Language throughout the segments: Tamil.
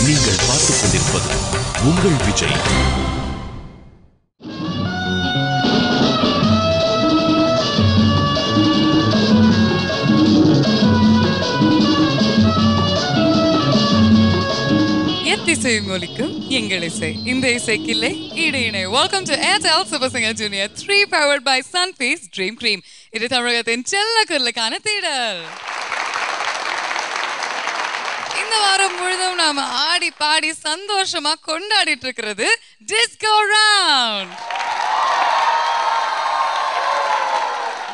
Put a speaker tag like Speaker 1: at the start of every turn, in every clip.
Speaker 1: நீங்கள் பார்த்துக் கொண்டிருப்பது உங்கள் விஜய்.
Speaker 2: மொழிக்கும் எங்கள் இசை, இந்த இசைக்கில்லை ஈடு இணை. Welcome to Airtel super singer junior 3 powered by Sunfeast Dream Cream. இது தமிழகத்தின் செல்ல குரலுக்கான தேடல். இந்த வாரம் முழுதும் நாம ஆடி பாடி சந்தோஷமா கொண்டாடிட்டு இருக்கிறது டிஸ்கோ ரவுண்ட்.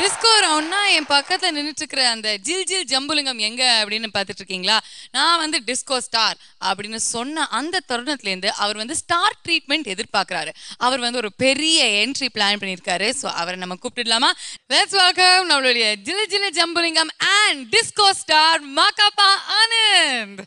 Speaker 2: டிஸ்கோ ரவுண்ட்னா என் பக்கத்துல நின்றுட்டு இருக்கிற அந்த ஜில் ஜில் ஜம்புலிங்கம் எங்க அப்படின்னு பார்த்துட்டு இருக்கீங்களா? நான் வந்து டிஸ்கோ ஸ்டார் அப்படின்னு சொன்ன அந்த தருணத்துலேருந்து அவர் வந்து ஸ்டார் ட்ரீட்மெண்ட் எதிர்பார்க்குறாரு. அவர் வந்து ஒரு பெரிய என்ட்ரி பிளான் பண்ணியிருக்காரு. ஸோ அவரை நம்ம கூப்பிட்டுடலாமா? லெட்ஸ் வெல்கம் நம்மளுடைய ஜில் ஜில் Jambulingam and disco star Ma Ka Pa Anand.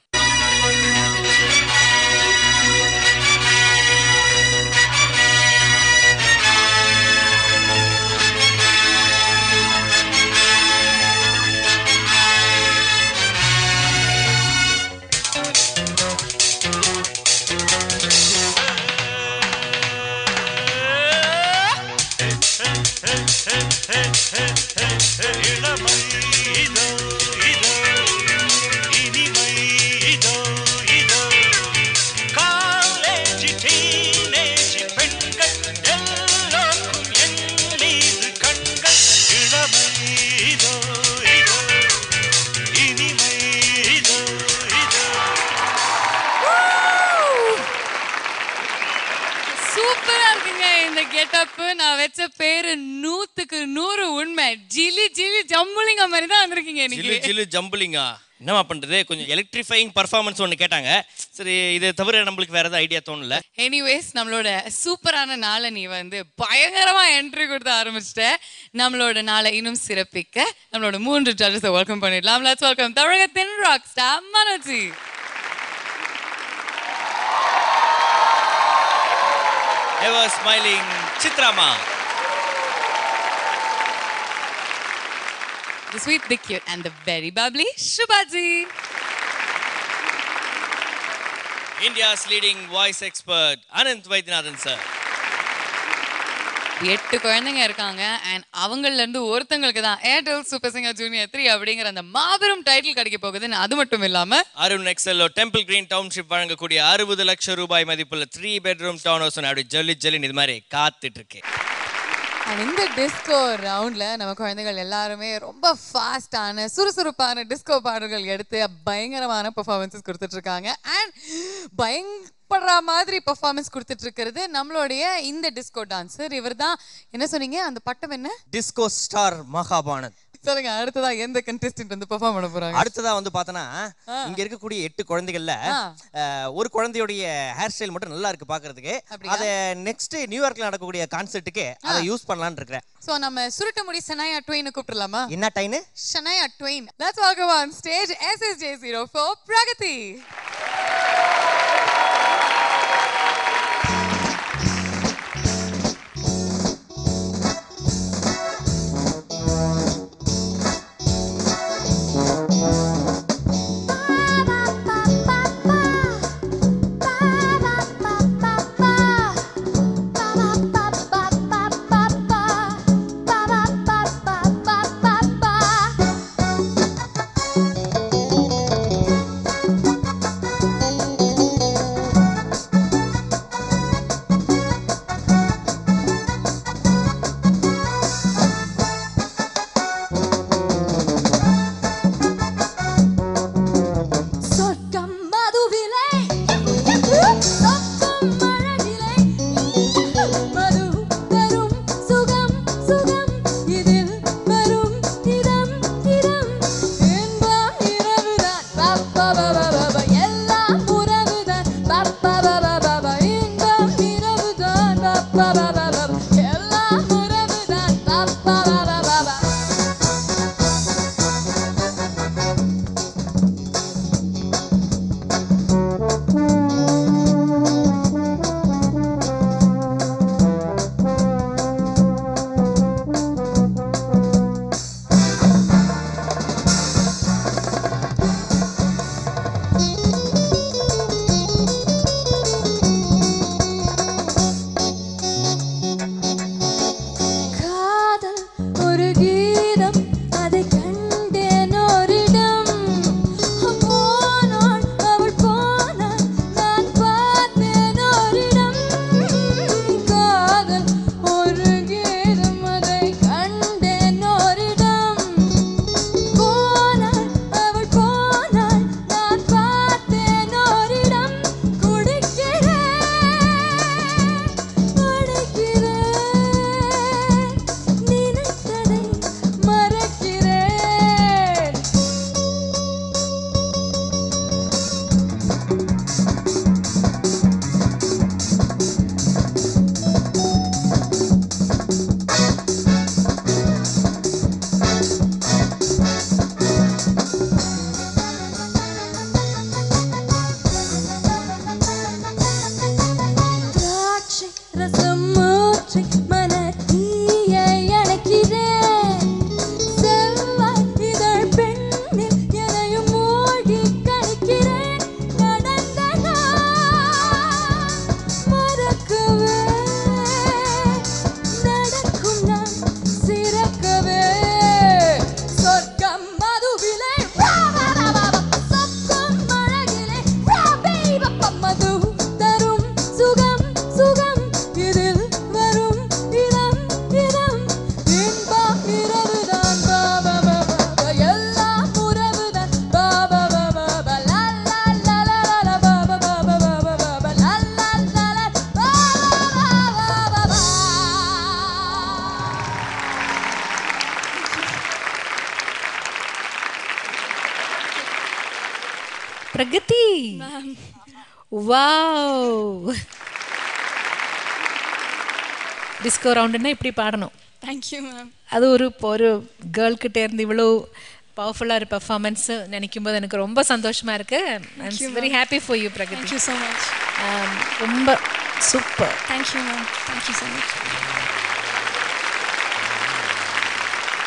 Speaker 2: நான் வச்ச பேரு 100க்கு 100 உண்மை. ஜிலி ஜிலி ஜம்புலிங்கா மாதிரி தான் வந்திருக்கீங்க.
Speaker 3: ஜிலி ஜிலி ஜம்புலிங்கா என்னமா பண்றது? கொஞ்சம் எலக்ட்ரிஃபைங் பர்ஃபார்மன்ஸ் ஒன்று கேட்டாங்க. சரி, இது தவிர நம்மளுக்கு வேற ஏதாவது ஐடியா தோணல.
Speaker 2: எனிவேஸ், நம்மளோட சூப்பரான நாளை நீ வந்து பயங்கரமா என்ட்ரி கொடுத்து ஆரம்பிச்சிட்ட. நம்மளோட நாளை இன்னும் சிறப்பிக்க நம்மளோட 3 ஜட்ஜஸை வெல்கம் பண்ணிடலாம். லெட்ஸ் வெல்கம் தமிழகத்தின் rock star Manoji.
Speaker 3: Ever smiling Chitrama.
Speaker 2: The sweet, the cute and the very bubbly Shubhaji.
Speaker 3: India's leading voice expert Ananth Vaidyanathan sir.
Speaker 2: 8 குழந்தைங்க இருக்காங்க. அண்ட் அவங்கள்ல இருந்து ஒருத்தங்களுக்கு தான் ஏர்டெல் சூப்பர் சிங்கர் ஜூனியர் 3 அப்படிங்கிற அந்த மாபெரும் டைட்டில் கிடைக்க போகுதுன்னு. அது மட்டும் இல்லாம
Speaker 3: அருண் எக்ஸெல்லோ டெம்பிள் கிரீன் டவுன்ஷிப் வழங்கக்கூடிய 60 லட்சம் ரூபாய் மதிப்புள்ள 3 bedroom டவுன் ஹவுஸ் அப்படி ஜல்லி ஜல்லின்னு இது மாதிரி காத்துட்டு இருக்கு.
Speaker 2: இந்த டிஸ்கோ ரவுண்ட்ல நம்ம குழந்தைகள் எல்லாருமே ரொம்ப ஃபாஸ்டான சுறுசுறுப்பான டிஸ்கோ பாடல்கள் எடுத்து பயங்கரமான பெர்ஃபார்மன்ஸஸ் கொடுத்துட்டு இருக்காங்க. அண்ட் பயங்கர மாதிரி பெர்ஃபார்மன்ஸ் கொடுத்துட்டு இருக்கிறது நம்மளுடைய இந்த டிஸ்கோ டான்சர். இவர் தான் என்ன சொன்னீங்க, அந்த பட்டம் என்ன?
Speaker 3: Disco star Mahabanand.
Speaker 2: சொல்லுங்க, அடுத்ததா எந்த கண்டெஸ்டன்ட் வந்து பெர்ஃபார்ம் பண்ண போறாங்க?
Speaker 3: அடுத்ததா வந்து பார்த்தனா இங்க இருக்கக்கூடிய 8 குழந்தைகள்ல ஒரு குழந்தையுடைய ஹேர் ஸ்டைல் மட்டும் நல்லா இருக்கு பாக்குறதுக்கு. அத நெக்ஸ்ட் நியூயார்க்ல நடக்கக்கூடிய கான்சர்ட்டுக்கு அத யூஸ் பண்ணலாம்னு இருக்கேன்.
Speaker 2: சோ நம்ம சுருட்ட முடி ஷனாயா ட்வெயின் கூப்பிடலாமா?
Speaker 3: என்ன டைன்?
Speaker 2: Shania Twain. Let's welcome on stage SSJ04 Pragati.
Speaker 4: Wow. Disco ரவுண்டுன்னா இப்படி பாடணும்.
Speaker 5: Thank you ma'am.
Speaker 4: அது ஒரு கேர்ள்கிட்ட இருந்து இவ்வளோ பவர்ஃபுல்லாக ஒரு பர்ஃபார்மன்ஸ் நினைக்கும் போது எனக்கு ரொம்ப சந்தோஷமாக இருக்குது. Very happy for you Pragati.
Speaker 5: Thank you so much.
Speaker 4: ரொம்ப super.
Speaker 5: Thank you ma'am. Thank you so much.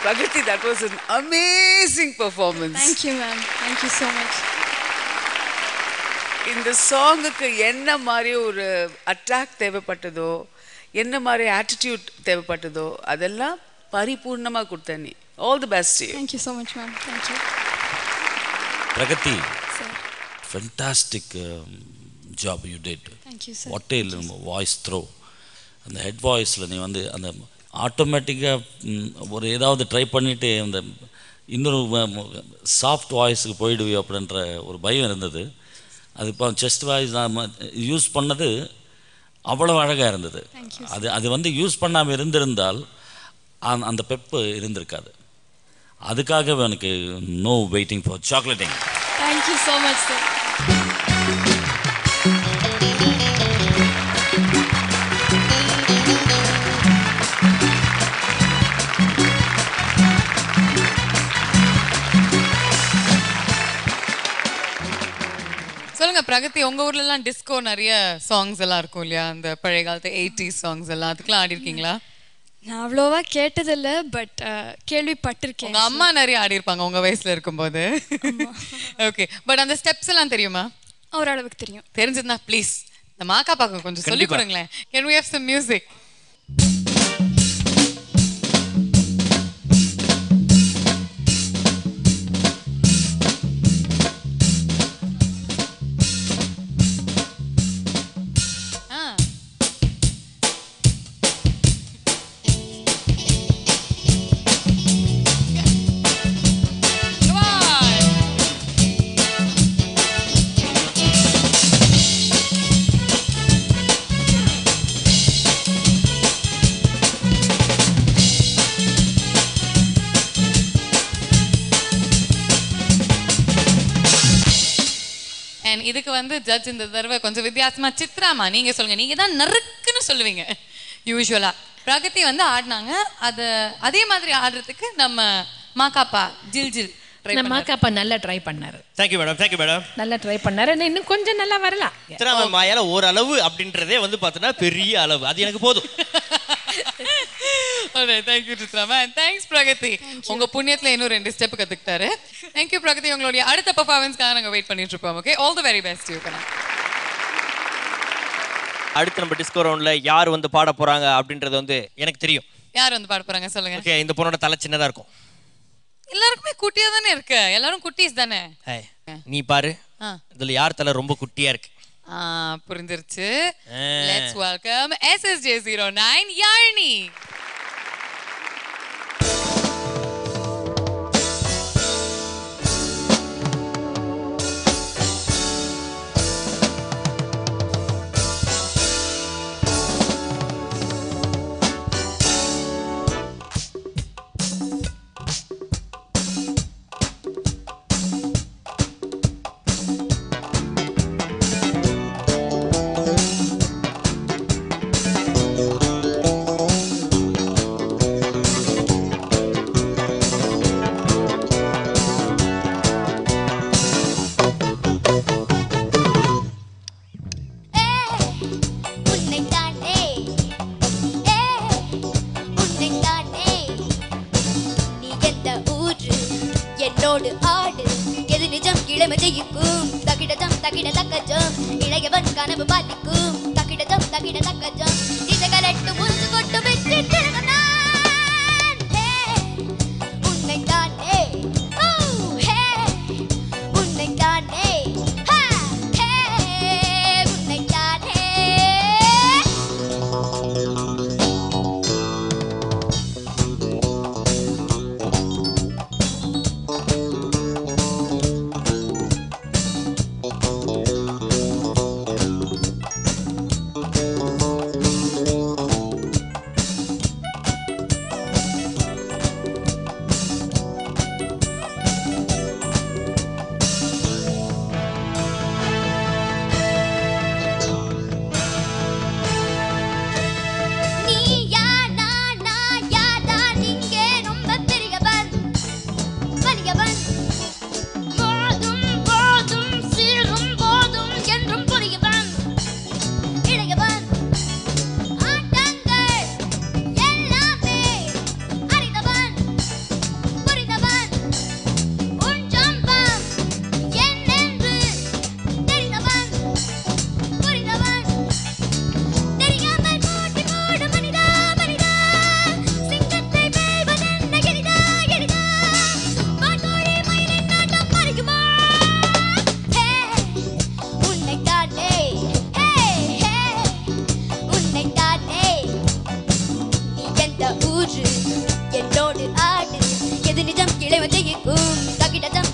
Speaker 6: Pragati, that was an amazing performance.
Speaker 5: Thank you ma'am. Thank you so much.
Speaker 6: இந்த சாங்குக்கு என்ன மாதிரி ஒரு அட்டாக் தேவைப்பட்டதோ, என்ன மாதிரி ஆட்டிடியூட் தேவைப்பட்டதோ அதெல்லாம் பரிபூர்ணமாக கொடுத்த நீ. All the best to you.
Speaker 5: Thank you so much ma'am. Thank you.
Speaker 1: Pragati,
Speaker 5: Sir.
Speaker 1: fantastic job you did.
Speaker 5: Thank you sir.
Speaker 1: What a voice throw. அந்த ஹெட் வாய்ஸில் நீ வந்து அந்த ஆட்டோமேட்டிக்காக ஒரு ஏதாவது ட்ரை பண்ணிவிட்டு அந்த இன்னொரு சாஃப்ட் வாய்ஸுக்கு போயிடுவியோ அப்படின்ற ஒரு பயம் இருந்தது. அது இப்போ செஸ்ட் வாய்ஸ் நான் யூஸ் பண்ணது அவ்வளோ அழகாக இருந்தது. அது வந்து யூஸ் பண்ணாமல் இருந்திருந்தால் அந்த பெப்பு இருந்திருக்காது. அதுக்காக எனக்கு no waiting for chocolating.
Speaker 5: Thank you so much sir.
Speaker 2: சொல்லுங்க பிரகதி, உங்க ஊர்ல எல்லாம் டிஸ்கோ நிறைய சாங்ஸ் எல்லாம் இருக்கும் இல்லையா? அந்த பழைய காலத்து 80s சாங்ஸ் எல்லாம் அதுக்கெல்லாம் ஆடி இருக்கீங்களா?
Speaker 5: நான் அவ்வளோவா கேட்டதில்லை, பட் கேள்விப்பட்டிருக்கேன்.
Speaker 2: உங்க அம்மா நிறைய ஆடி இருப்பாங்க உங்க வயசுல இருக்கும்போது. ஓகே, பட் அந்த ஸ்டெப்ஸ் எல்லாம் தெரியுமா?
Speaker 5: ஓரளவுக்கு தெரியும்.
Speaker 2: தெரிஞ்சதுன்னா ப்ளீஸ் இந்த மாக்கா பாக்க கொஞ்சம் சொல்லி கொடுங்களேன். Can we have some music? இதுக்கு வந்து ஜட்ஜ் இந்த தடவை கொஞ்சம் வித்தியாசமா சித்ராமா நீங்க சொல்லுங்க. நீங்க தான் நறுக்குன்னு சொல்லுவீங்க யூஸ்வலா. பிரகதி வந்து ஆடினாங்க, அதே மாதிரி ஆடுறதுக்கு நம்ம மாக்காப்பா ஜில் ஜில்
Speaker 4: மாக்காப்பா நல்லா ட்ரை பண்ணாரு.
Speaker 3: Thank you madam. Thank you madam.
Speaker 4: நல்லா ட்ரை பண்ணாரு. இன்னும் கொஞ்சம் நல்லா வரலாம்.
Speaker 3: சித்ராமா மாயால ஒரு அளவு அப்படின்றதே வந்து பார்த்தோன்னா பெரிய அளவு, அது எனக்கு போதும்.
Speaker 2: Thank you Chitrama and thanks Pragati. உங்க புண்ணியத்துல இன்னும் 2 ஸ்டெப் கத்துக்கிட்டாரு. தேங்க்யூ பிரகதி. உங்களுடைய அடுத்த பெர்ஃபார்மன்ஸ்க்காக நாங்க வெயிட் பண்ணிட்டு இருப்போம். Okay, all the very best you.
Speaker 3: அடுத்து நம்ம டிஸ்கோ ரவுண்ட்ல யார் வந்து பாட போறாங்க அப்படின்றது வந்து எனக்கு தெரியும்.
Speaker 2: யார் வந்து பாட போறாங்க சொல்லுங்க.
Speaker 3: ஓகே, இந்த பொண்ணோட தலை சின்னதா இருக்கும்.
Speaker 2: எல்லாருக்குமே குட்டியா தானே இருக்கு, எல்லாரும் குட்டீஸ் தானே.
Speaker 3: நீ பாரு, இதுல யார் தலை ரொம்ப குட்டியா இருக்கு?
Speaker 2: புரிஞ்சிருச்சு. Let's welcome SSJ09 Yazhini.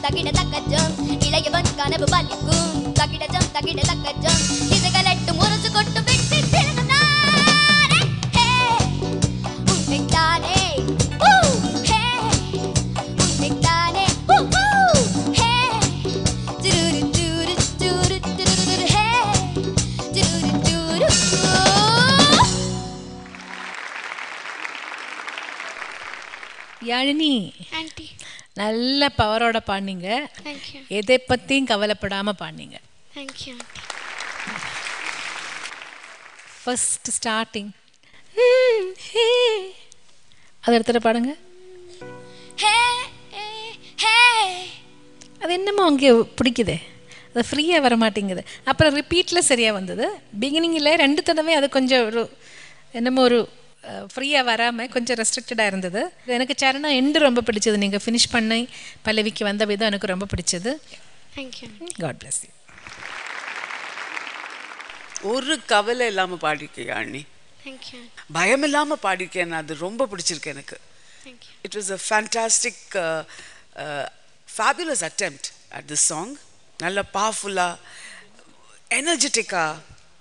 Speaker 7: தகிட தக்கஜம் இளையவன் கனவு பலிக்கும் தகிடஜம் தகிட தக்கஜம் இசைகளட்டும் முரசு கொட்டும் வெற்றி திலகம்தானே ஹே உன்னைத்தானே ஹே உன்னைத்தானே ஹே ஜுரு ஜுரு ஜுரு ஜுரு ஹே ஜுரு ஜுரு
Speaker 4: யாழினி
Speaker 5: ஆன்ட்டி
Speaker 4: நல்ல பவரோட பாடினீங்க.
Speaker 5: தேங்க்யூ
Speaker 4: எதை பற்றியும் கவலைப்படாமல் பாடினீங்க.
Speaker 5: தேங்க்யூ
Speaker 4: ஃபர்ஸ்ட் ஸ்டார்டிங் அது இடத்துல பாடுங்க.
Speaker 7: ஹே ஹே
Speaker 4: அது என்னமோ அங்கே பிடிக்குதே, அது ஃப்ரீயாக வர மாட்டேங்குது. அப்புறம் ரிப்பீட்டில் சரியாக வந்தது. பிகினிங்கில் 2 தடவை அது கொஞ்சம் ஒரு என்னமோ ஒரு ஃப்ரீயாக வராமல் கொஞ்சம் ரெஸ்ட்ரிக்டடாக இருந்தது. எனக்கு சரணம் எண்டு ரொம்ப பிடிச்சது. நீங்கள் ஃபினிஷ் பண்ணி பல்லவிக்கு வந்த விதம் எனக்கு ரொம்ப பிடிச்சது.
Speaker 5: Thank you
Speaker 4: God bless you.
Speaker 6: ஒரு கவலை இல்லாமல் பாடிருக்கேன் யாழினி,
Speaker 5: தேங்க்யூ
Speaker 6: பயம் இல்லாமல் பாடிருக்கேன். அது ரொம்ப பிடிச்சிருக்கு எனக்கு.
Speaker 5: Thank you
Speaker 6: It was a fantastic, fabulous attempt at this song. நல்ல பவர்ஃபுல்லாக, எனர்ஜெட்டிக்காக,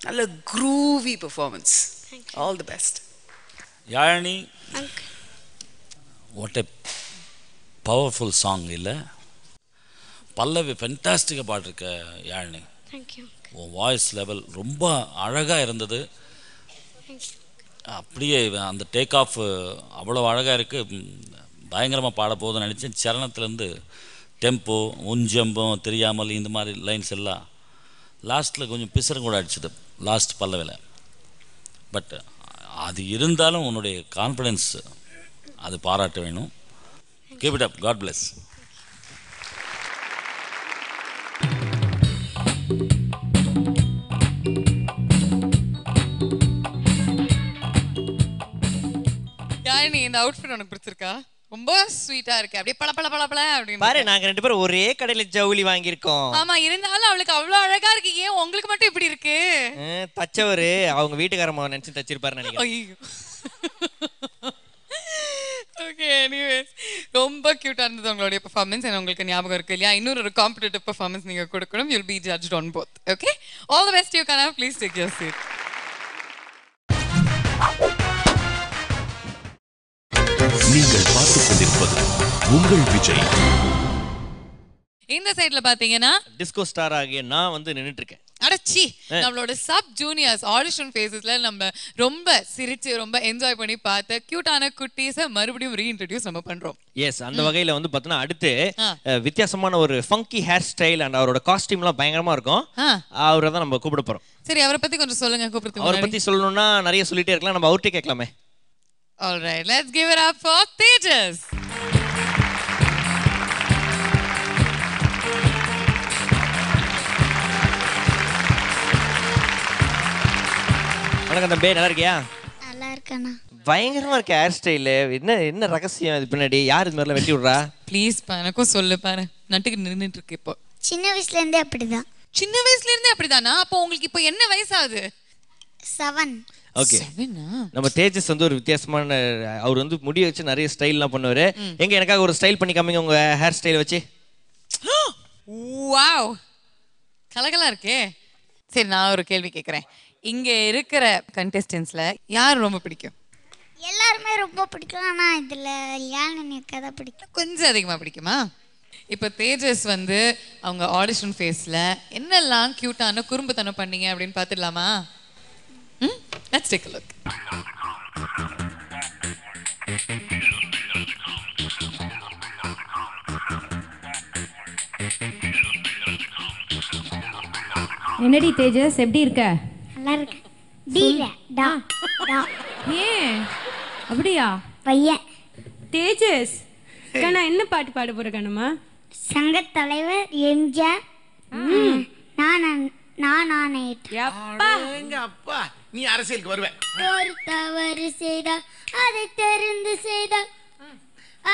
Speaker 6: நல்ல groovy performance. All the best.
Speaker 1: Yazhini,
Speaker 5: uncle
Speaker 1: what a powerful song இல்லை? பல்லவி ஃபென்டாஸ்டிக்காக பாடிருக்க யாழினி.
Speaker 5: தேங்க்யூ
Speaker 1: உன் வாய்ஸ் லெவல் ரொம்ப அழகாக இருந்தது.
Speaker 5: தேங்க்யூ
Speaker 1: அப்படியே அந்த டேக் ஆஃப் அவ்வளோ அழகாக இருக்குது. பயங்கரமாக பாட போகுதுன்னு நினச்சேன். சரணத்துலேருந்து டெம்போ உஞ்சம்பம் தெரியாமல் இந்த மாதிரி லைன்ஸ் எல்லாம் லாஸ்ட்டில் கொஞ்சம் பிசரும் கூட அடிச்சது லாஸ்ட் பல்லவியில். பட் அது இருந்தாலும் உன்னுடைய கான்ஃபிடென்ஸ் அது பாராட்ட வேணும். Keep it up. God bless.
Speaker 2: Yazhini, இந்த அவுட்ஃபிட் உனக்கு பிடிச்சிருக்கா? ரொம்ப ஸ்வீட்டா இருக்கு. அப்படியே பள பள பள பள அப்படின்னு
Speaker 3: பாரு, நாங்க 2 பேரும் ஒரே கடையில ஜவுளி வாங்கியிருக்கோம்.
Speaker 2: ஆமா, இருந்தாலும் அவளுக்கு அவ்வளவு அழகா இருக்கு. ஏன் உங்களுக்கு மட்டும் இப்படி இருக்கு?
Speaker 3: தச்சவரு அவங்க வீட்டுக்காரம்மா நினைச்சு தச்சிருப்பாரு நினைக்கிறேன்.
Speaker 2: ஐயோ. ஓகே, எனிவேஸ் ரொம்ப கியூட்டா இருந்தது உங்களுடைய பெர்ஃபார்மன்ஸ். எனக்கு உங்களுக்கு ஞாபகம் இருக்கு இல்லையா, இன்னொரு காம்படிட்டிவ் பெர்ஃபார்மன்ஸ் நீங்க கொடுக்கணும். You will be judged on both. Okay, all the best you Kana. Please take your seat.
Speaker 8: நீங்கள் பார்த்துக் கொண்டிருப்பது உங்கள் விஜய்.
Speaker 2: இந்த சைடுல பாத்தீங்கன்னா
Speaker 3: டிஸ்கோ ஸ்டார் ஆகிய நான் வந்து நின்னுட்டு இருக்கேன்.
Speaker 2: அடச்சி, நம்மளோட சப் ஜூனியர்ஸ் ஆடிஷன் ஃபேஸஸ்ல நம்ம ரொம்ப சிரிச்சு ரொம்ப என்ஜாய் பண்ணி பார்த்த கியூட்டான குட்டீஸை மறுபடியும் ரீஇன்ட்ரோடியூஸ் நம்ம பண்றோம்.
Speaker 3: எஸ், அந்த வகையில வந்து பார்த்தோன்னா அடுத்து வித்தியாசமான ஒரு ஃபங்கி ஹேர் ஸ்டைல் அண்ட் அவரோட காஸ்டியூம்லாம் பயங்கரமா இருக்கும். அவரை தான் நம்ம கூப்பிட போறோம்.
Speaker 2: சரி, அவரை பத்தி கொஞ்சம் சொல்லுங்க. கூப்பிடுறதுக்கு
Speaker 3: அவரை பத்தி சொல்லணும்னா நிறைய சொல்லிட்டே இருக்கலாம். நம்ம அவர்கிட்ட கேட்கலாமே.
Speaker 2: All right, let's give it up for Tejas.
Speaker 3: வணக்கம் தம்பி, நல்லா இருக்கியா?
Speaker 7: நல்லா இருக்கேண்ணா.
Speaker 3: பயங்கரமா இருக்க ஹேர் ஸ்டைலு. என்ன ரகசியம் இது பின்னாடி? யார் இது மாதிரிலாம் வெட்டி விடுறா?
Speaker 2: ப்ளீஸ் எனக்கும் சொல்லு. பாரு, நட்டுக்கு நின்றுட்டு இருக்கு. இப்போ
Speaker 7: சின்ன வயசுல இருந்தே அப்படிதான்.
Speaker 2: சின்ன வயசுல இருந்தே அப்படிதானா? அப்போ உங்களுக்கு இப்போ என்ன வயசாகுது?
Speaker 7: 7.
Speaker 3: ஓகே, நம்ம தேஜஸ் வந்து ஒரு வித்தியாசமான, அவர் வந்து முடிய வச்சு நிறைய ஸ்டைல்லாம் பண்ணுவாரு. எங்க எனக்காக ஒரு ஸ்டைல் பண்ணி காமிங்க உங்க ஹேர் ஸ்டைல் வச்சு.
Speaker 2: வாவ், கலகலா இருக்கே. சரி, நான் ஒரு கேள்வி கேட்குறேன். இங்க இருக்கிற கண்டெஸ்டன்ஸ்ல யார் ரொம்ப பிடிக்கும்?
Speaker 7: எல்லாருமே ரொம்ப பிடிக்கும். ஆனா இதுல யாழினி அக்கா தான் பிடிக்கும்.
Speaker 2: கொஞ்சம் அதிகமா பிடிக்குமா? இப்போ தேஜஸ் வந்து அவங்க ஆடிஷன் ஃபேஸ்ல என்னெல்லாம் கியூட்டான குறும்புத்தனம் பண்ணீங்க அப்படின்னு பார்த்துடலாமா? Let's take a look.
Speaker 9: என்னடி தேஜஸ், எப்படி இருக்க?
Speaker 7: நல்லா இருக்கு. டீல டா டா.
Speaker 9: ஏன் அப்படியா?
Speaker 7: பையன்
Speaker 9: தேஜஸ் கண்ணா, என்ன பாட்டு பாட போற கண்ணம்மா?
Speaker 7: சங்க தலைவர் எம்ஜிஆர். நான்
Speaker 10: அப்பா, நீ அரசியலுக்கு வருவ.
Speaker 7: ஒரு தவறு செய்தால் அதை தெரிந்து செய்தால்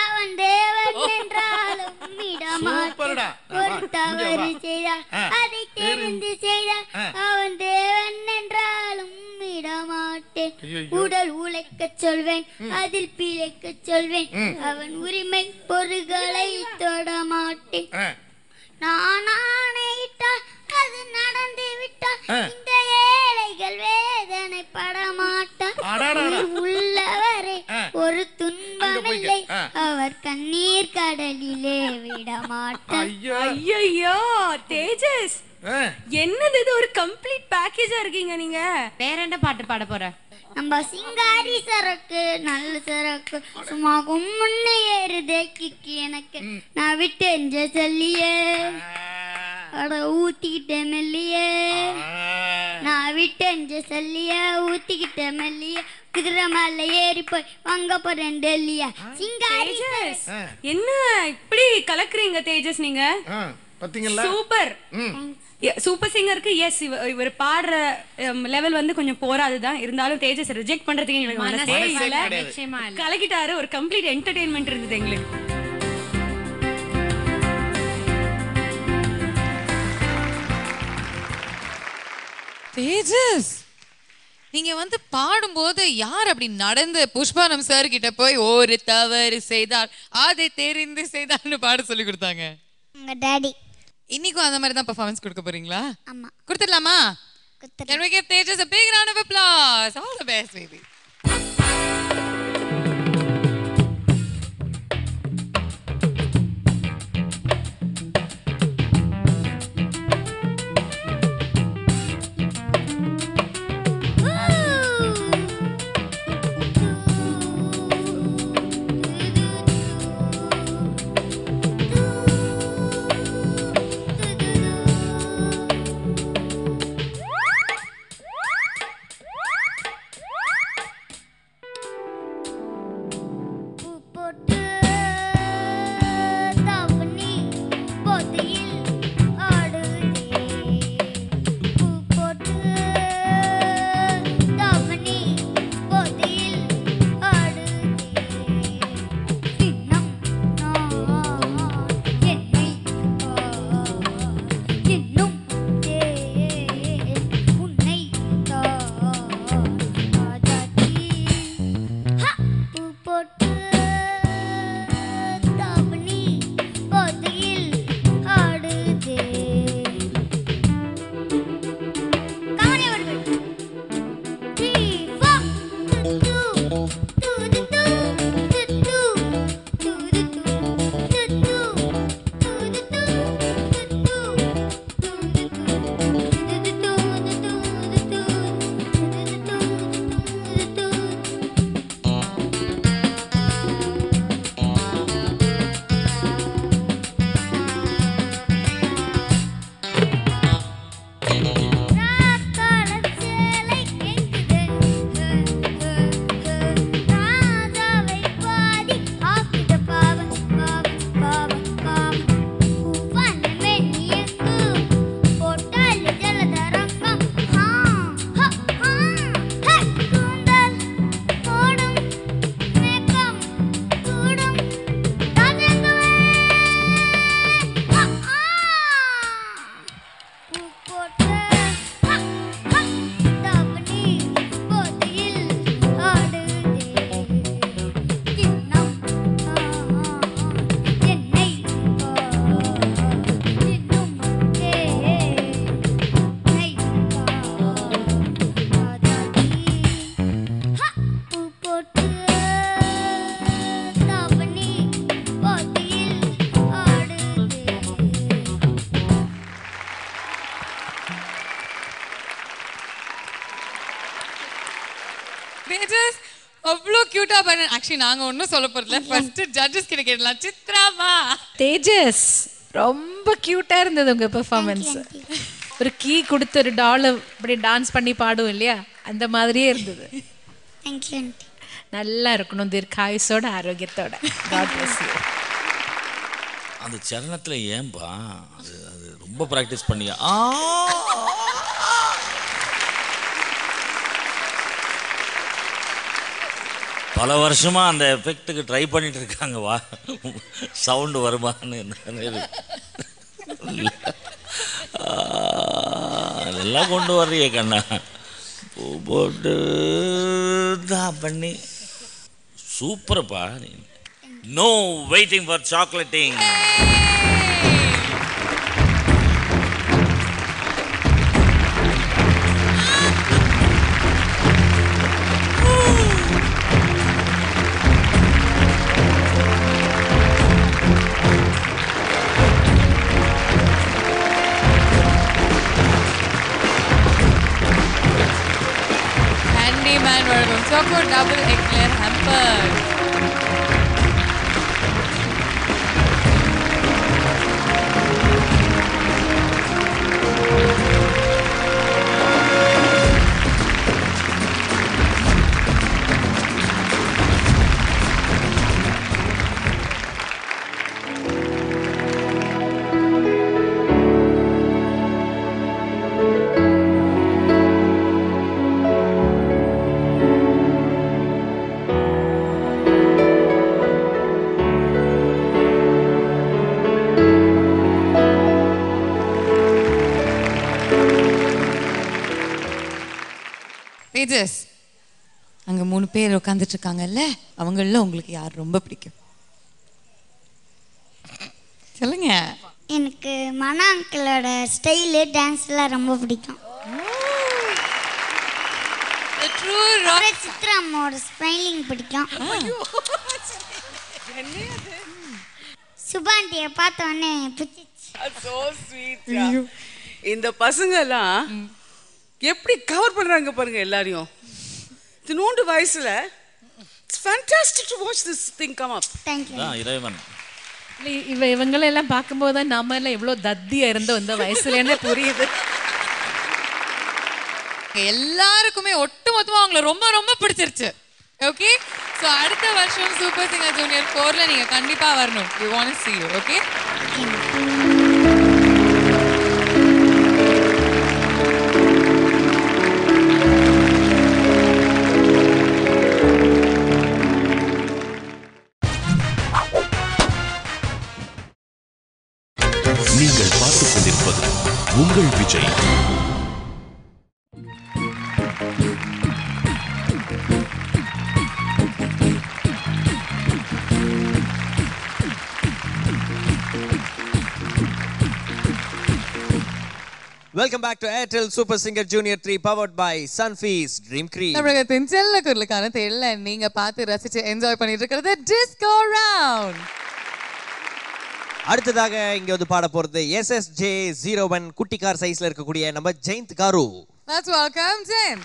Speaker 7: அவன் தேவன் என்றாலும் விடமாட்டான். ஒரு தவறு செய்தால் அதை தெரிந்து செய்தால் அவன் தேவன் என்றாலும் விடமாட்டேன்.
Speaker 5: உடல் உழைக்கச் சொல்வேன், அதில் பிழைக்கச் சொல்வேன். அவன் உரிமை பொருள்களை தொட மாட்டேன். நான் ஆணையிட்டால் அது நடந்து விட்டால் இந்த ஏழைகள் வேதனை படமாட்டார். உள்ளவரை ஒரு துன்பமில்லை, அவர் கண்ணீர் கடலிலே விட மாட்டார்.
Speaker 9: ஐயோ தேஜஸ், என்னது இது? ஒரு கம்ப்ளீட் பேக்கேஜா இருக்கீங்க நீங்க.
Speaker 11: வேற என்ன பாட்டு பாட போற?
Speaker 5: நம்ம சிங்காரி சரக்கு நல்ல சரக்கு சும்மா கும்முன்னு ஏறுதே கிக்கி எனக்கு. நான் விட்டு எஞ்ச சொல்லியே அட ஊத்திக்கிட்டே மெல்லியே. நான் விட்டு எஞ்ச சொல்லியே ஊத்திக்கிட்டே மெல்லியே. குதிரை மேல ஏறி போய் வாங்க போறேன் டெல்லியா. சிங்காரி
Speaker 9: என்ன இப்படி கலக்குறீங்க தேஜஸ் நீங்க? சூப்பர் சூப்பர் சிங்கருக்கு எஸ், இவர் பாடுற லெவல் வந்து கொஞ்சம் போராதுதான். இருந்தாலும் தேஜஸ் ரிஜெக்ட் பண்றதுக்கு எங்களுக்கு கலக்கிட்டாரு. ஒரு கம்ப்ளீட் என்டர்டெயின்மெண்ட் இருந்தது எங்களுக்கு.
Speaker 2: தேஜஸ், நீங்க வந்து பாடும்போது யார் அப்படி நடந்து புஷ்பானம் சார் கிட்ட போய் ஒரு தவறு செய்தால் அதை தெரிந்து செய்தால்னு பாட சொல்லி கொடுத்தாங்க?
Speaker 5: உங்க டாடி.
Speaker 2: இன்னைக்கும் அந்த மாதிரி தான் பெர்ஃபார்மன்ஸ் கொடுக்க போறீங்களா?
Speaker 5: ஆமா.
Speaker 2: கொடுத்துடலாமா? Can we give Tejas a big round of applause? All the best, baby. அவ்வளோ கியூட்டா பண்ண. ஆக்சுவலி நாங்க ஒன்றும் சொல்ல போறதில்ல, ஃபர்ஸ்ட் ஜட்ஜஸ் கிட்ட கேட்கலாம். சித்ராமா.
Speaker 4: தேஜஸ், ரொம்ப கியூட்டா இருந்தது உங்க பெர்ஃபார்மன்ஸ். ஒரு கீ கொடுத்து ஒரு டால் இப்படி டான்ஸ் பண்ணி பாடும் இல்லையா, அந்த மாதிரியே இருந்தது.
Speaker 5: தேங்க்யூ.
Speaker 4: நல்லா இருக்கணும் தீர்க்காயுசோட ஆரோக்கியத்தோட. God bless you.
Speaker 1: அந்த சரணத்துல ஏன்பா அது ரொம்ப ப்ராக்டிஸ் பண்ணியா? பல வருஷமா அந்த எஃபெக்ட்டுக்கு ட்ரை பண்ணிட்டு இருக்காங்க. வா சவுண்டு வருமான்னு அதெல்லாம் கொண்டு வர்றியே கண்ணா. போட்டு தான் பண்ணி சூப்பர்ப்பா. No waiting for chocolating.
Speaker 2: Man வழங்கும் Choco Double Eclair Hamper. Tejas, அங்க 3 பேர் உட்காந்துட்டு இருக்காங்கல்ல, அவங்கள உங்களுக்கு யார் ரொம்ப பிடிக்கும் சொல்லுங்க.
Speaker 5: எனக்கு மனா அங்கிளோட ஸ்டைலு டான்ஸ்லாம் ரொம்ப பிடிக்கும். சித்ரா அம்மாவோட ஸ்மைலிங் பிடிக்கும். சுபாண்டியை பார்த்த உடனே பிடிச்சிச்சு.
Speaker 6: இந்த பசங்க எல்லாம் எப்படி கவர் பண்றாங்க பாருங்க எல்லாரையும். தினோண்டு வயசுல it's fantastic to watch this thing come up.
Speaker 5: Thank you.
Speaker 1: இறைவன்
Speaker 4: இவங்களெல்லாம் பார்க்கும்போது தான் நாம எல்லாம் எவ்வளோ தத்தியா இருந்தோம் இந்த வயசுலன்னே புரியுது.
Speaker 2: எல்லாருக்குமே ஒட்டுமொத்தமா அவங்களை ரொம்ப ரொம்ப பிடிச்சிருச்சு. ஓகே, ஸோ அடுத்த வருஷம் சூப்பர் சிங்கர் ஜூனியர் 4ல நீங்க கண்டிப்பா வரணும். we want to see you. Okay,
Speaker 8: நீங்கள் பார்த்துக் கொண்டிருப்பது உங்கள் Vijay.
Speaker 3: Welcome back to Airtel Super Singer Junior 3 powered by Sunfeast Dream Cream.
Speaker 2: தமிழகத்தின் செல்ல குரலுக்கான தேடல நீங்க பார்த்து ரசிச்சு என்ஜாய் பண்ணிட்டு இருக்கிறது டிஸ்கோ ரவுண்ட்.
Speaker 3: அடுத்ததாக இங்க வந்து பாட போறது SSJ01 குட்டி கார் சைஸ்ல இருக்கக்கூடிய நம்ம Jayant car.
Speaker 2: Let's welcome Jain.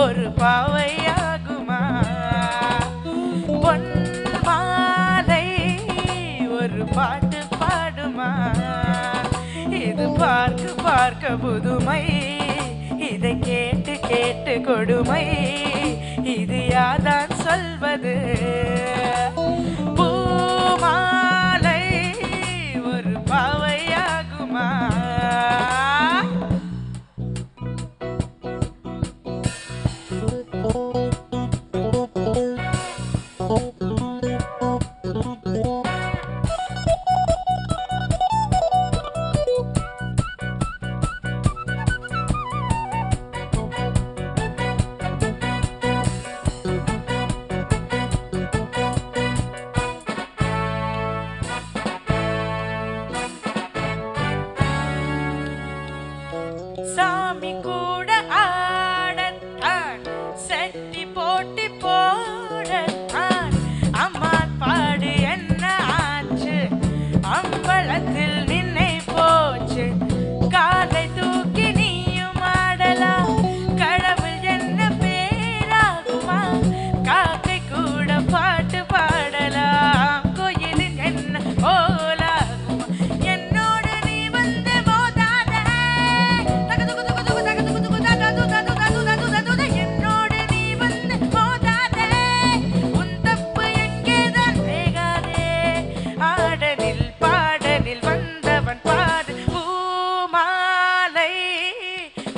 Speaker 11: ஒரு பாவையாகுமா பொன் மாலை ஒரு பாட்டு பாடுமா இது பார்க்க பார்க்க புதுமை இதை கேட்டு கேட்டு கொடுமை இது யாதான் சொல்வது பூமாலை ஒரு பாவையாகுமா சாமி கூட ஆடத்தான் சட்டி போட்டி போடத்தான் அம்மான் பாடு என்ன ஆச்சு அம்பலத்தில் நின்னை போச்சு காலை தூக்கி நீயும் ஆடலாம் கடவுள் என்ன பேராகுமா காக்கை கூட பாட்டு பாடலாம் கோயிலின் என்ன ஓலாகுமா என்னோடு நீ வந்து மோதாத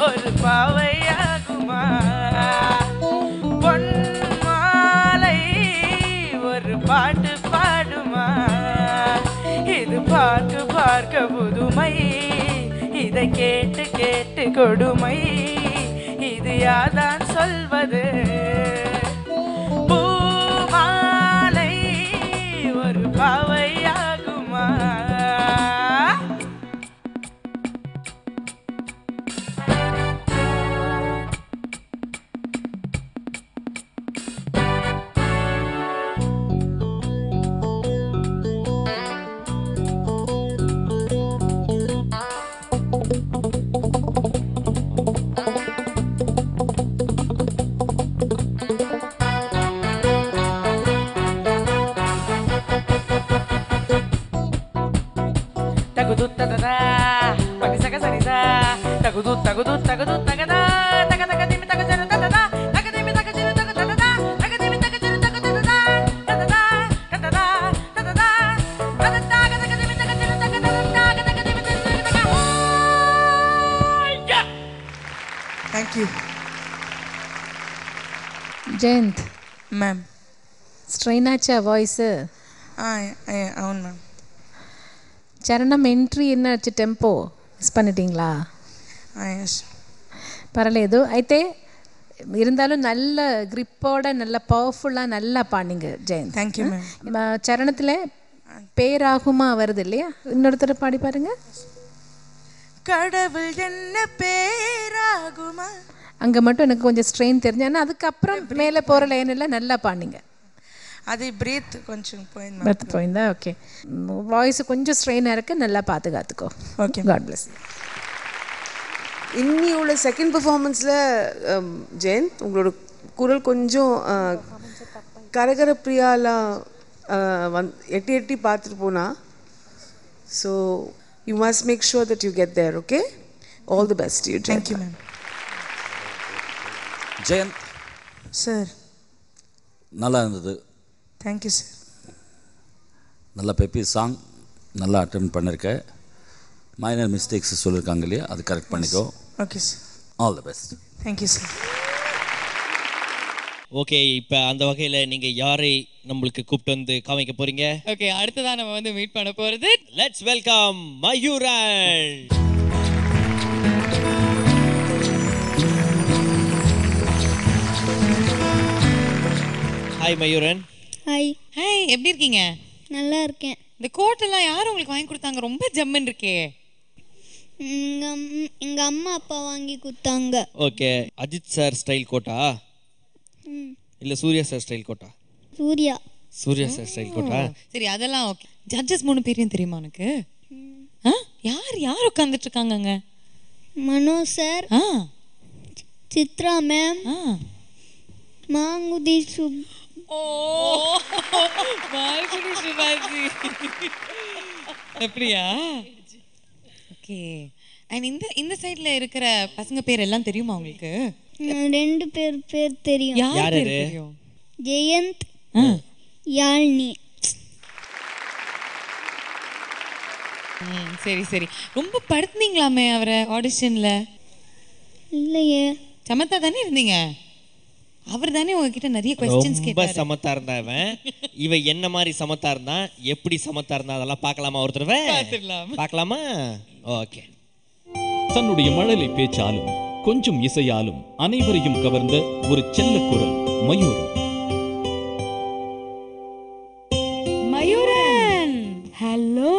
Speaker 11: ஒரு பாவையாகுமா பொன் மாலை ஒரு பாட்டு பாடுமா இது பார்க்க பார்க்க புதுமை இதை கேட்டு கேட்டு கொடுமை இது யாதான் சொல்வது பூமாலை ஒரு பாவையாகுமா
Speaker 12: Thank you.
Speaker 4: Jayanth
Speaker 12: ma'am
Speaker 4: strain ఆచా వాయిస్
Speaker 12: అవును மேம்.
Speaker 4: சரணம் என்ட்ரி என்னாச்சு டெம்போ மிஸ் பண்ணிட்டீங்களா?
Speaker 12: எஸ்
Speaker 4: పర్లేదు. అయితే இருந்தாலும் நல்ல கிரிப்போட நல்ல பவர்ஃபுல்லாக நல்லா பாடிங்க ஜெயந்த்.
Speaker 12: Thank you ma'am.
Speaker 4: சரணத்தில் பேராகுமா வருது இல்லையா? இன்னொருத்தர் பாடி பாருங்க.
Speaker 12: கடவுள் என்ன பேராகுமா
Speaker 4: அங்கே மட்டும் எனக்கு கொஞ்சம் ஸ்ட்ரெயின் தெரிஞ்சு, ஆனால் அதுக்கப்புறம் மேலே போகிற லைனில் நல்லா பாடிங்க.
Speaker 12: அது பிரீத் கொஞ்சம்
Speaker 4: போயிருந்தா ஓகே. வாய்ஸ் கொஞ்சம் ஸ்ட்ரெயினாக இருக்குது, நல்லா பாதுகாத்துக்கோ.
Speaker 12: Okay,
Speaker 4: God bless.
Speaker 13: இன்னியோட செகண்ட் பெர்ஃபார்மன்ஸில் ஜெயந்த் உங்களோட குரல் கொஞ்சம் கரகர பிரியாலாம் எட்டி எட்டி பார்த்துட்டு போனா. So you must make sure that you get there. Okay, all the best you.
Speaker 12: Thank you ma'am.
Speaker 1: Jayanth
Speaker 12: sir
Speaker 1: நல்லா இருந்தது.
Speaker 12: Thank you sir.
Speaker 1: நல்ல பெப்பி சாங் நல்லா அட்டெம்ட் பண்ணியிருக்க. மைனர் மிஸ்டேக்ஸ் சொல்லியிருக்காங்க இல்லையா, அது கரெக்ட் பண்ணிக்கோ.
Speaker 12: Okay sir.
Speaker 1: All the best.
Speaker 12: Thank you sir.
Speaker 14: Okay, இப்போ அந்த வகையில் நீங்கள் யாரை நம்மளுக்கு கூப்பிட்டு வந்து காமிக்க போறீங்க?
Speaker 2: ஓகே, அடுத்ததான் நம்ம வந்து மீட் பண்ண போகிறது,
Speaker 14: let's welcome Mayuran. Hi Mayuran.
Speaker 5: Hi.
Speaker 2: Hi, எப்படி இருக்கீங்க?
Speaker 5: நல்லா இருக்கேன்.
Speaker 2: இந்த கோட் எல்லாம் யார் உங்களுக்கு வாங்கி கொடுத்தாங்க? ரொம்ப ஜம்முன்னு இருக்கே.
Speaker 5: எங்க அம்மா அப்பா வாங்கி கொடுத்தாங்க.
Speaker 14: ஓகே, அஜித் சார் ஸ்டைல் கோட்டா இல்ல சூர்யா சார் ஸ்டைல் கோட்டா? சூர்யா சார் ஸ்டைல் கோட்டா.
Speaker 2: சரி, அதெல்லாம் ஓகே. ஜட்ஜஸ் 3 பேரையும் தெரியுமா உனக்கு? யார் உட்கார்ந்துட்டு இருக்காங்கங்க?
Speaker 5: மனோஜ் சார், சித்ரா மேம், மாங்குதி சுப்.
Speaker 2: மாங்குதி சுபாஜி. அப்படியா? ஓகே. அண்ட் இந்த சைடுல இருக்கிற பசங்க பேர் எல்லாம் தெரியுமா உங்களுக்கு?
Speaker 5: 2 பேர் தெரியும்.
Speaker 2: யார் தெரியும்?
Speaker 5: ஜெயந்த், யாழ்னி.
Speaker 2: சரி சரி. ரொம்ப படுத்துனீங்களாமே அவரை ஆடிஷன்ல?
Speaker 5: இல்லையே.
Speaker 2: சமத்தா தானே இருந்தீங்க. அவர் தானே உங்ககிட்ட நிறைய क्वेश्चंस கேட்டாரு.
Speaker 14: ரொம்ப சமத்தா இருந்தாவன். இவ என்ன மாதிரி சமத்தா இருந்தா, எப்படி சமத்தா இருந்தா அதெல்லாம் பார்க்கலாமா ஒரு தடவை? பார்க்கலாமா? ஓகே.
Speaker 15: தன்னுடைய மழலை பேச்சாலும் கொஞ்சம் இசையாலும் அனைவரையும் கவர்ந்த ஒரு செல்ல குரல் மயூரன்.
Speaker 16: மயூரன், ஹலோ.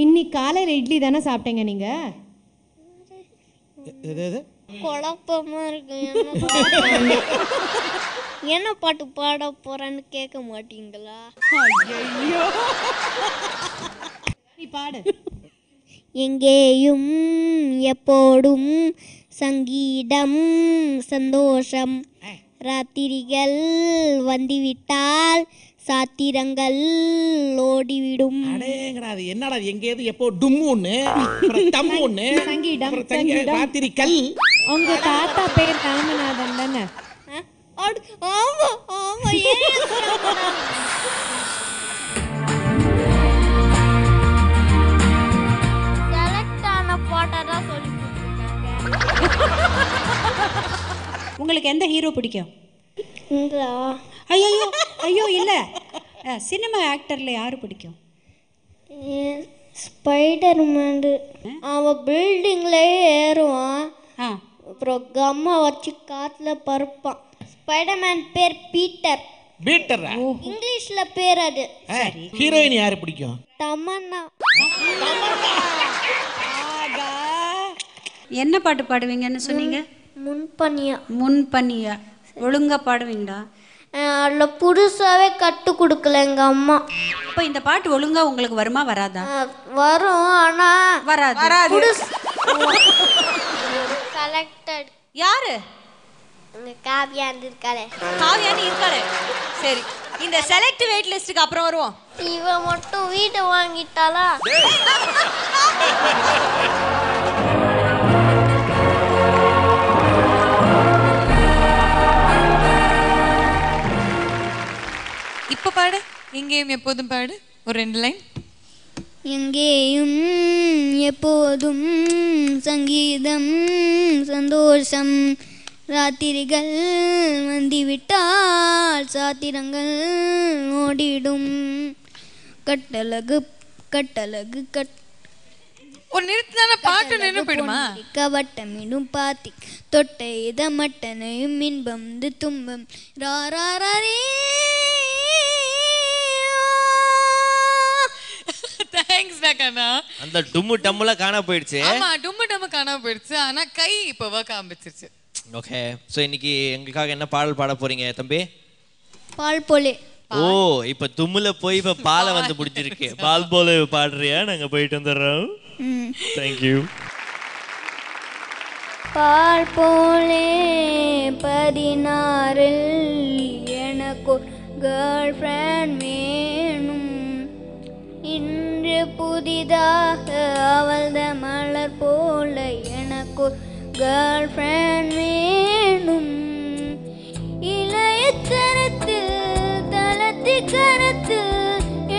Speaker 16: இன்னைக்கு காலையில் இட்லி தானே சாப்பிட்டீங்க நீங்க?
Speaker 5: குழப்பமா இருக்கு. என்ன பாட்டு பாட போறேன்னு கேட்க மாட்டீங்களா?
Speaker 16: ஐயோ, நீ பாடு.
Speaker 5: எங்கேயும் எப்போடும் சங்கீதம் சந்தோஷம், ராத்திரிகள் வந்துவிட்டால் சாத்திரங்கள் ஓடிவிடும்.
Speaker 10: அடேங்கடாது என்னடா எங்கேது எப்போ டும் ஒண்ணு அப்புறம் தம் ஒண்ணு
Speaker 16: சங்கீதம்
Speaker 10: ராத்திரிகள்.
Speaker 16: உங்க தாத்தா பேர் ராமநாதன் தானே?
Speaker 5: ஆமா ஆமா. செலக்ட் ஆன பாட்டை தான் சொல்லி கொடுத்துருக்கேன்.
Speaker 17: உங்களுக்கு எந்த ஹீரோ பிடிக்கும்? ஐயோ ஐயோ இல்லை, சினிமா ஆக்டர்ல யாரு பிடிக்கும்?
Speaker 5: ஸ்பைடர்மேன். அவன் பில்டிங்லேயே ஏறுவான், அப்புறம் கம்மா வச்சு காற்றுல பறப்பான். ஸ்பைடர்மேன் பேர் பீட்டர்.
Speaker 10: பீட்டரா?
Speaker 5: இங்கிலீஷ்ல பேர் அது.
Speaker 10: ஹீரோயின் யாரு பிடிக்கும்?
Speaker 5: தமன்னா.
Speaker 17: என்ன பாட்டு பாடுவீங்கன்னு சொன்னீங்க?
Speaker 5: முன்பனியா.
Speaker 17: முன்பனியா ஒழுங்கா பாடுவீங்களா?
Speaker 5: அதில் புதுசாகவே கற்றுக் கொடுக்கல எங்கள் அம்மா.
Speaker 17: இப்போ இந்த பாட்டு ஒழுங்கா உங்களுக்கு வருமா வராதா?
Speaker 5: வரும், ஆனால்
Speaker 17: வராது.
Speaker 5: செலக்டட்.
Speaker 17: யாரு?
Speaker 5: காவியா இருக்காளே.
Speaker 17: காவியானி இருக்காளே. சரி, இந்த செலக்ட் வெயிட் லிஸ்ட்டுக்கு அப்புறம் வருவோம்.
Speaker 5: இவ மட்டும் வீட்டை வாங்கிட்டாளா?
Speaker 2: இப்ப பாடு, எங்கேயும் எப்போதும் பாடு ஒரு 2 லைன்.
Speaker 5: எங்கேயும் எப்போதும் சங்கீதம் சந்தோஷம், ராத்திரிகள் வந்துவிட்டால் சாத்திரங்கள் ஓடிடும், கட்டழகு கட்டழகு
Speaker 2: ஒரு நிறுத்தினால பாட்டு நின்று போயிடுமா?
Speaker 5: கவட்டமிடும் பாத்தி தொட்ட இத மட்டனையும் இன்பம் துன்பம் ராரே.
Speaker 2: தேங்க்ஸ் கண்ணா.
Speaker 14: அந்த டும்மு டம்முல காணா போயிடுச்சு.
Speaker 2: ஆமா, டும்மு டம்மு காணாம போயிடுச்சு. ஆனா கை இப்ப வர்க் ஆரம்பிச்சிருச்சு.
Speaker 14: ஓகே, சோ இன்னைக்கு எங்களுக்காக என்ன பாடல் பாட போறீங்க தம்பி?
Speaker 5: பால் போலே.
Speaker 14: ஓ, இப்ப தும்முல போய் இப்ப பாலை வந்து பிடிச்சிருக்கு. பால் போல பாடுறியா? நாங்க போயிட்டு வந்துடுறோம். Thank you.
Speaker 5: பால் போலே 16 எனக்கு கேர்ள் ஃப்ரெண்ட் வேணும், இன்று புதிதாக அவள்த மலர் போல எனக்கு கேர்ள் ஃப்ரெண்ட் வேணும், இளையத்தனத்தில் தளத்தி கரத்தில்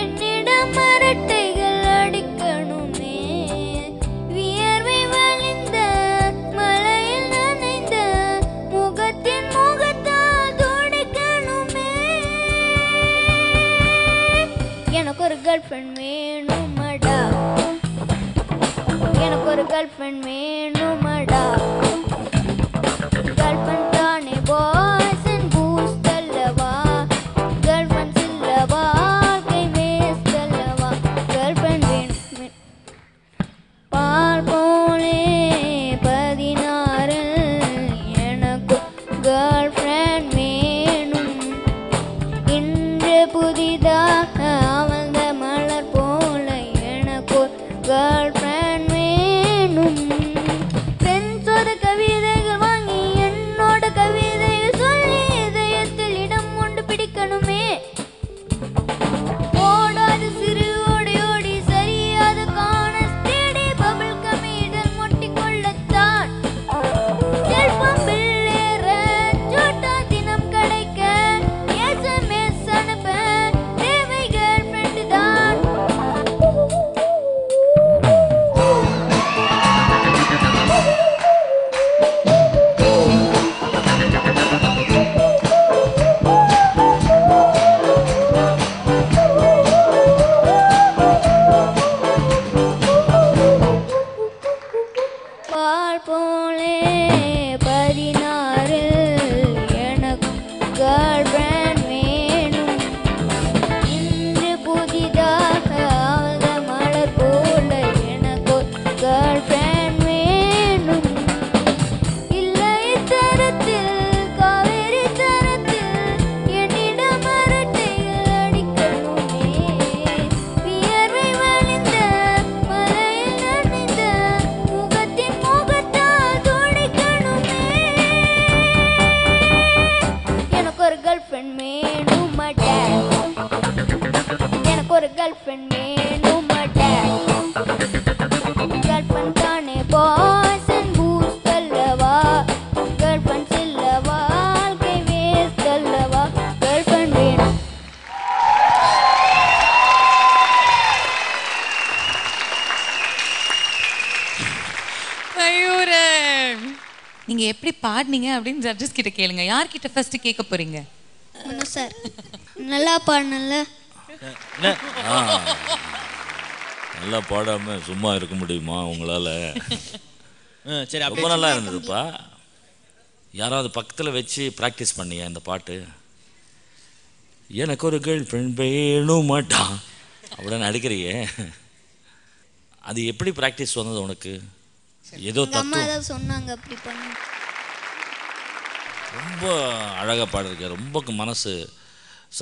Speaker 5: என்னிடம் அரட்டைகள் அடிக்கணுமே, வியர்வை வழிந்த மலையில் நனைந்த முகத்தின் முகத்தால் துடைக்கணுமே, எனக்கு ஒரு கேர்ள் ஃப்ரெண்ட் வேணுமடா, எனக்கு ஒரு கேர்ள் ஃப்ரெண்ட் வேணுமடா, கேர்ள் ஃப்ரெண்ட் தானே பாய்ஸ் அண்ட் பூஸ்ட் அல்லவா, கேர்ள் ஃப்ரெண்ட்ஸ் இல்லவா கை வேஸ்ட் அல்லவா, கேர்ள் ஃப்ரெண்ட் வேணும். பால் போலே 16 எனக்கு கேர்ள் ஃப்ரெண்ட் வேணும், இன்று புதிதாக அவள்த மலர் போல எனக்கு கேர்ள் ஃப்ரெண்ட் வேணும், ஃப்ரெண்ட்ஸோட கவிதைகள் வாங்கி என்னோட கவிதைகள் சொல்லி இதயத்தில் இடம் கொண்டு பிடிக்கணுமே, ஓடாது சிறு ஓடி ஓடி சரியாது காண ஸ்டேடி பபிள் கமீடல் மொட்டிக்கொள்ளத்தான், செல்பம் பிள்ளேற சோட்டா தினம் கிடைக்க SMS அனுப்ப தேவை கேர்ள் ஃப்ரெண்டு தான். பால் போலே 16 எனக்கு கேர்ள் ஃப்ரெண்ட் வேணும், இன்று புதிதாக அவள்த மலர் போல எனக்கு கேர்ள் ஃப்ரெண்ட் வேணும், இல்லையத்தரத்தில் காவேரி தரத்தில் என்னிடம் அரட்டைகள் அடிக்கணுமே, வியர்வை வழிந்த மலையில் நனைந்த முகத்தின் முகத்தால் துடைக்கணுமே,
Speaker 2: மயூரன். நீங்க எப்படி பாடுனீங்க அப்படின்னு ஜட்ஜஸ் கிட்ட கேளுங்க. யார்கிட்ட ஃபர்ஸ்ட் கேட்க போறீங்க?
Speaker 5: மனு சார் நல்லா பாடுனல்ல.
Speaker 1: நல்லா பாடாம சும்மா இருக்க முடியுமா உங்களால?
Speaker 14: சரி,
Speaker 1: ரொம்ப நல்லா இருந்ததுப்பா. யாராவது பக்கத்தில் வச்சு ப்ராக்டிஸ் பண்ணியா இந்த பாட்டு? எனக்கு ஒரு கேர்ள் ஃப்ரெண்ட் வேணும் மாட்டான் அப்படின்னு அடிக்கிறியே, அது எப்படி ப்ராக்டிஸ் வந்தது உனக்கு? ஏதோ
Speaker 5: அம்மா
Speaker 1: தத்துவம்
Speaker 5: ஏதாவது சொன்னாங்க அப்படி பண்ணி.
Speaker 1: ரொம்ப அழகாக பாடுறீங்க. ரொம்ப மனசு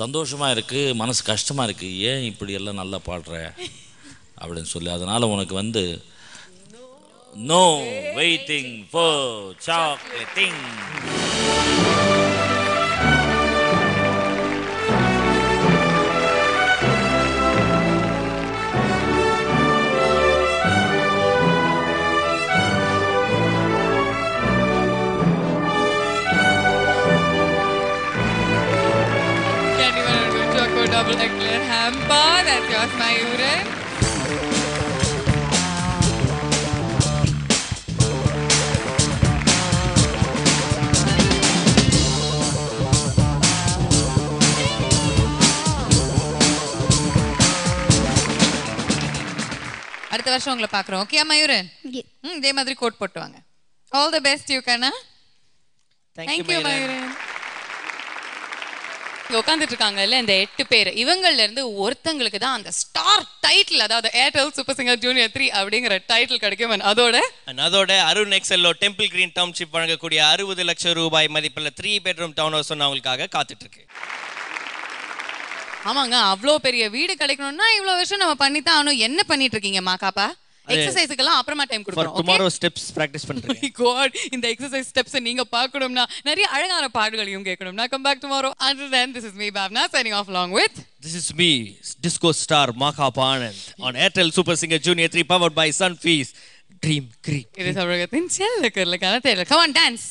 Speaker 1: சந்தோஷமாக இருக்குது, மனசு கஷ்டமாக இருக்குது. ஏன் இப்படி எல்லாம் நல்லா பாடுற அப்படின்னு சொல்லி. அதனால் உனக்கு வந்து no waiting for chocolating.
Speaker 2: Double eclair hamper. That's yours, Mayuran. அடுத்த வருஷம் உங்களை பார்க்குறோம். ஓகே மயூரன்? இதே மாதிரி கோட் போட்டு வாங்க. ஆல் தி பெஸ்ட் யூ கண்ணா. Thank you Mayuran. இங்க உட்காந்துட்டு இருக்காங்கல்ல இந்த 8 பேர், இவங்கள்ல இருந்து ஒருத்தங்களுக்கு தான் அந்த ஸ்டார் டைட்டில், அதாவது ஏர்டெல் சூப்பர் சிங்கர் ஜூனியர் 3 அப்படிங்கிற டைட்டில் கிடைக்கும். அதோட
Speaker 14: அருண் எக்ஸெல்லோ டெம்பிள் கிரீன் டவுன்ஷிப் வழங்கக்கூடிய 60 லட்சம் ரூபாய் மதிப்புள்ள 3 பெட்ரூம் டவுன் ஹவுஸ் அவங்களுக்காக காத்துட்டு இருக்கு.
Speaker 2: ஆமாங்க, அவ்வளோ பெரிய வீடு கிடைக்கணும்னா இவ்வளோ வருஷம் நம்ம பண்ணித்தான் ஆகணும். என்ன பண்ணிட்டு இருக்கீங்க மாக்காப்பா? எக்ஸசைஸ்க்கெல்லாம் அப்புறமா டைம் கொடுக்குறோம்.
Speaker 14: For tomorrow steps practice பண்றேன்.
Speaker 2: My God, இந்த எக்ஸசைஸ் ஸ்டெப்ஸ் நீங்க பார்க்கணும்னா, நிறைய அழகான பாடல்களையும் கேட்கணும்னா, come back tomorrow. Until then, this is me Bhavna signing off along with
Speaker 14: This is me, disco star Makapa Anand on Airtel Super Singer Junior 3 powered by Sunfeast. Dream Creep.
Speaker 2: It is our Come on, dance.